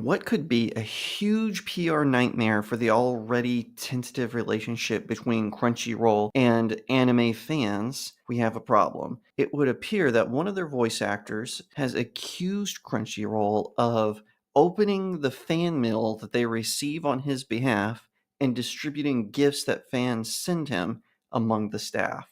What could be a huge PR nightmare for the already tentative relationship between Crunchyroll and anime fans? We have a problem. It would appear that one of their voice actors has accused Crunchyroll of opening the fan mail that they receive on his behalf and distributing gifts that fans send him among the staff.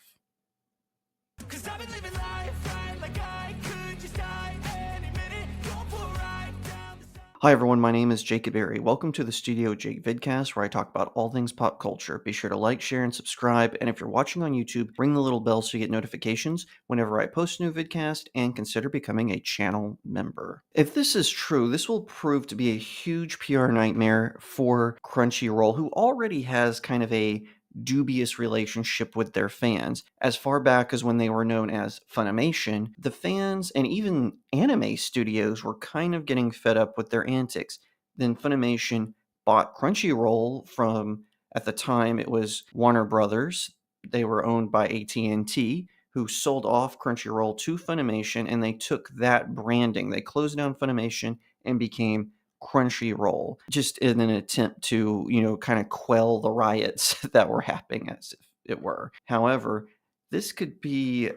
'Cause I've been living life right like I could just die any minute. Going for a ride down the Hi everyone, my name is Jacob Berry. Welcome to the StudioJake vidcast where I talk about all things pop culture. Be sure to like, share, and subscribe, and if you're watching on YouTube, ring the little bell so you get notifications whenever I post a new vidcast, and consider becoming a channel member. If this is true, this will prove to be a huge PR nightmare for Crunchyroll, who already has kind of a dubious relationship with their fans. As far back as when they were known as Funimation, the fans and even anime studios were kind of getting fed up with their antics. Then Funimation bought Crunchyroll from, at the time it was Warner Brothers. They were owned by AT&T, who sold off Crunchyroll to Funimation, and they took that branding. They closed down Funimation and became Crunchyroll, just in an attempt to, kind of quell the riots that were happening, as if it were. However, this could be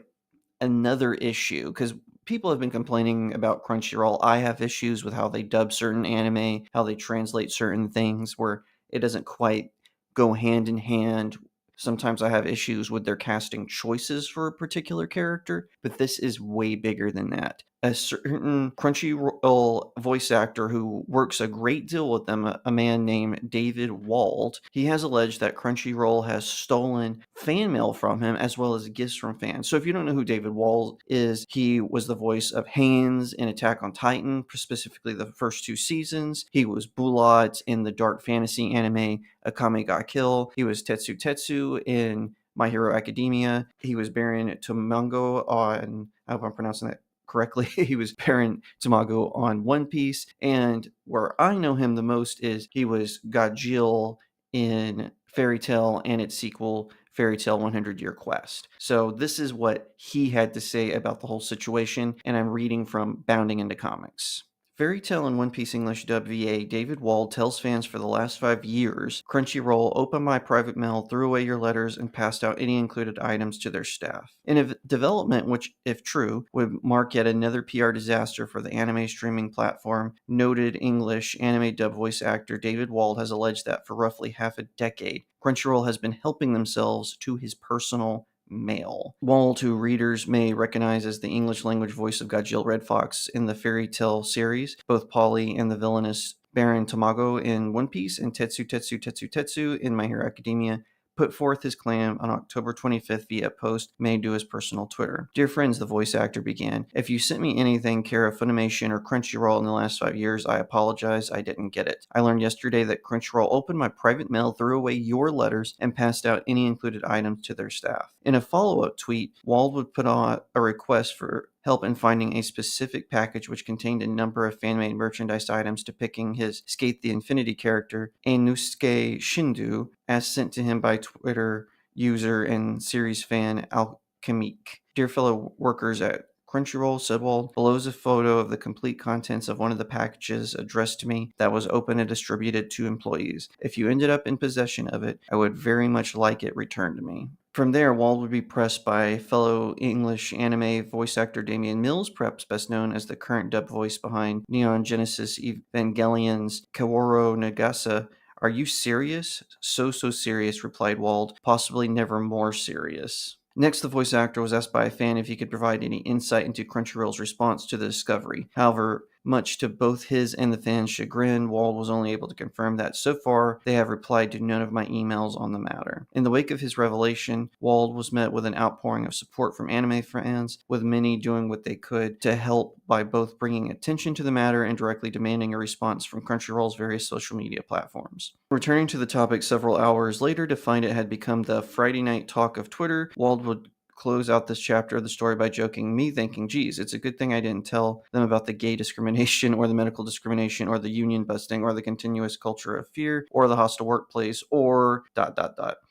another issue because people have been complaining about Crunchyroll. I have issues with how they dub certain anime, how they translate certain things where it doesn't quite go hand in hand. Sometimes I have issues with their casting choices for a particular character, but this is way bigger than that. A certain Crunchyroll voice actor who works a great deal with them, a man named David Wald, he has alleged that Crunchyroll has stolen fan mail from him as well as gifts from fans. So if you don't know who David Wald is, he was the voice of Haynes in Attack on Titan, specifically the first two seasons. He was Bulat in the dark fantasy anime Akame ga Kill. He was Tetsu Tetsu in My Hero Academia. He was Baron Tomango on, I hope I'm pronouncing that correctly. He was Baron Tamago on One Piece. And where I know him the most is he was Gajil in Fairy Tail and its sequel, Fairy Tail 100 Year Quest. So this is what he had to say about the whole situation, and I'm reading from Bounding into Comics. Fairy Tail and One Piece English dub VA David Wald tells fans for the last 5 years, Crunchyroll opened my private mail, threw away your letters, and passed out any included items to their staff. In a development which, if true, would mark yet another PR disaster for the anime streaming platform, noted English anime dub voice actor David Wald has alleged that for roughly half a decade, Crunchyroll has been helping themselves to his personal mail. Wald, who readers may recognize as the English language voice of Gajil Red Fox in the Fairy Tail series, both Polly and the villainous Baron Tamago in One Piece and Tetsu Tetsu Tetsu Tetsu in My Hero Academia, put forth his claim on October 25th via a post made to his personal Twitter. Dear friends, the voice actor began, if you sent me anything care of Funimation or Crunchyroll in the last 5 years, I apologize, I didn't get it. I learned yesterday that Crunchyroll opened my private mail, threw away your letters, and passed out any included items to their staff. In a follow-up tweet, Wald would put on a request for help in finding a specific package which contained a number of fan-made merchandise items depicting his Skate the Infinity character, Enusuke Shindu, as sent to him by Twitter user and series fan Alchemique. Dear fellow workers at Crunchyroll, said Wald, below is a photo of the complete contents of one of the packages addressed to me that was opened and distributed to employees. If you ended up in possession of it, I would very much like it returned to me. From there, Wald would be pressed by fellow English anime voice actor Damian Mills, perhaps best known as the current dub voice behind Neon Genesis Evangelion's Kaworu Nagasa. Are you serious? So serious, replied Wald, possibly never more serious. Next, the voice actor was asked by a fan if he could provide any insight into Crunchyroll's response to the discovery. However, much to both his and the fans' chagrin, Wald was only able to confirm that so far they have replied to none of my emails on the matter. In the wake of his revelation, Wald was met with an outpouring of support from anime fans, with many doing what they could to help by both bringing attention to the matter and directly demanding a response from Crunchyroll's various social media platforms. Returning to the topic several hours later to find it had become the Friday night talk of Twitter, Wald would close out this chapter of the story by joking, me thinking, geez, it's a good thing I didn't tell them about the gay discrimination or the medical discrimination or the union busting or the continuous culture of fear or the hostile workplace or ...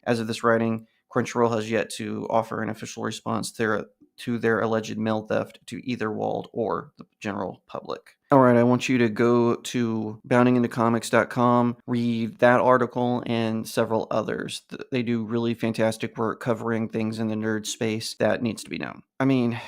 As of this writing, Crunchyroll has yet to offer an official response to to their alleged mail theft to either Wald or the general public. All right, I want you to go to boundingintocomics.com, read that article and several others. They do really fantastic work covering things in the nerd space that needs to be known. I mean,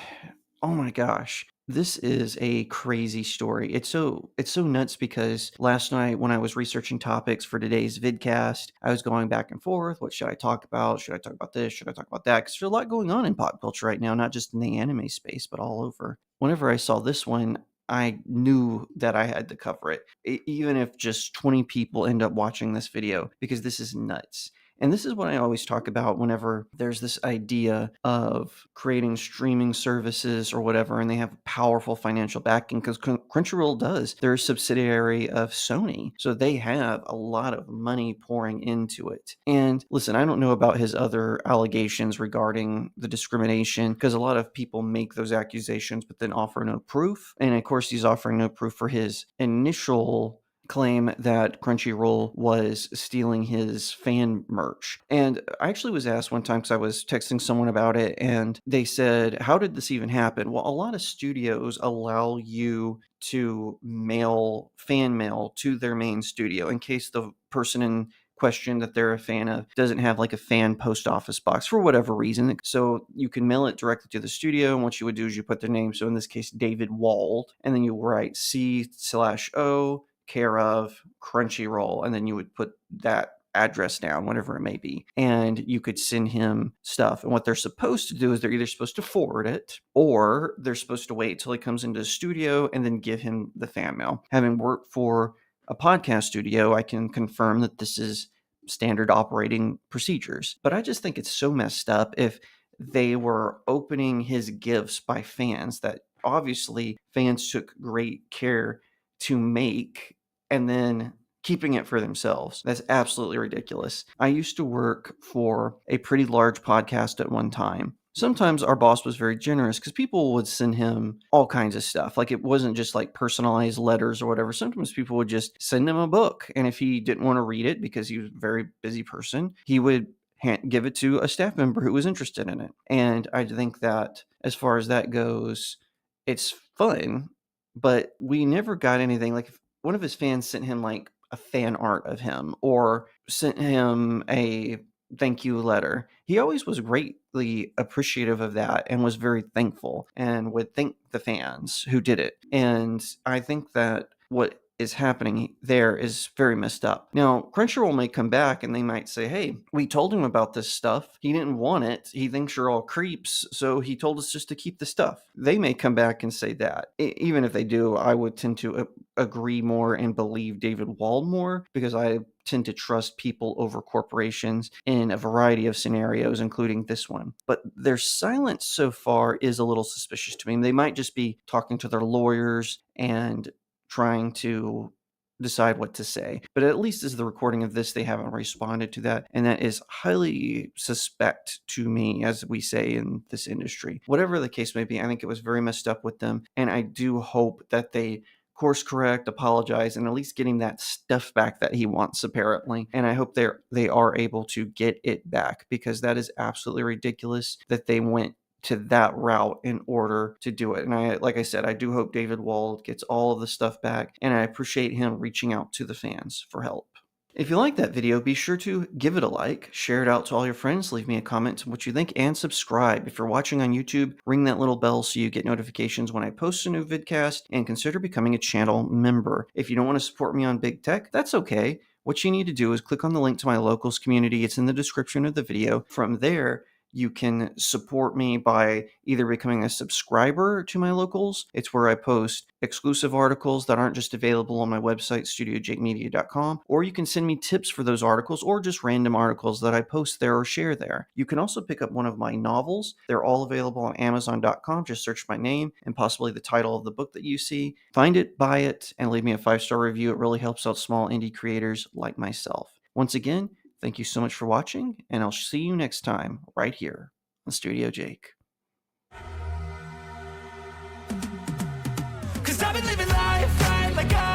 oh my gosh. This is a crazy story. It's so nuts because last night when I was researching topics for today's vidcast, I was going back and forth. What should I talk about? Should I talk about this? Should I talk about that? Because there's a lot going on in pop culture right now, not just in the anime space, but all over. Whenever I saw this one, I knew that I had to cover it, even if just 20 people end up watching this video, because this is nuts. And this is what I always talk about whenever there's this idea of creating streaming services or whatever, and they have powerful financial backing, because Crunchyroll does. They're a subsidiary of Sony, so they have a lot of money pouring into it. And listen, I don't know about his other allegations regarding the discrimination, because a lot of people make those accusations but then offer no proof. And of course, he's offering no proof for his initial claim that Crunchyroll was stealing his fan merch. And I actually was asked one time, because I was texting someone about it, and they said, how did this even happen? Well, a lot of studios allow you to mail fan mail to their main studio in case the person in question that they're a fan of doesn't have like a fan post office box for whatever reason. So you can mail it directly to the studio, and what you would do is you put their name, so in this case David Wald, and then you write C/O care of Crunchyroll, and then you would put that address down, whatever it may be, and you could send him stuff. And what they're supposed to do is they're either supposed to forward it, or they're supposed to wait till he comes into the studio and then give him the fan mail. Having worked for a podcast studio, I can confirm that this is standard operating procedures. But I just think it's so messed up if they were opening his gifts by fans that obviously fans took great care to make, and then keeping it for themselves. That's absolutely ridiculous. I used to work for a pretty large podcast at one time. Sometimes our boss was very generous because people would send him all kinds of stuff. Like, it wasn't just like personalized letters or whatever. Sometimes people would just send him a book. And if he didn't want to read it because he was a very busy person, he would give it to a staff member who was interested in it. And I think that as far as that goes, it's fun, but we never got anything. Like, if one of his fans sent him like a fan art of him or sent him a thank you letter, he always was greatly appreciative of that and was very thankful and would thank the fans who did it. And I think that what is happening there is very messed up. Now, Crunchyroll may come back and they might say, hey, we told him about this stuff. He didn't want it. He thinks you're all creeps, so he told us just to keep the stuff. They may come back and say that. Even if they do, I would tend to agree more and believe David Wald more, because I tend to trust people over corporations in a variety of scenarios, including this one. But their silence so far is a little suspicious to me. They might just be talking to their lawyers and trying to decide what to say. But at least as the recording of this, they haven't responded to that. And that is highly suspect to me, as we say in this industry. Whatever the case may be, I think it was very messed up with them. And I do hope that they course correct, apologize, and at least getting that stuff back that he wants, apparently. And I hope they are able to get it back, because that is absolutely ridiculous that they went to that route in order to do it. And like I said, I do hope David Wald gets all of the stuff back, and I appreciate him reaching out to the fans for help. If you like that video, be sure to give it a like, share it out to all your friends, leave me a comment on what you think, and subscribe. If you're watching on YouTube, ring that little bell so you get notifications when I post a new vidcast, and consider becoming a channel member. If you don't want to support me on Big Tech, that's okay. What you need to do is click on the link to my locals community. It's in the description of the video. From there, you can support me by either becoming a subscriber to my locals. It's where I post exclusive articles that aren't just available on my website, StudioJakeMedia.com, or you can send me tips for those articles, or just random articles that I post there or share there. You can also pick up one of my novels. They're all available on Amazon.com. Just search my name and possibly the title of the book that you see. Find it, buy it, and leave me a 5-star review. It really helps out small indie creators like myself. Once again, thank you so much for watching, and I'll see you next time right here on Studio Jake. 'Cause I've been living life right like I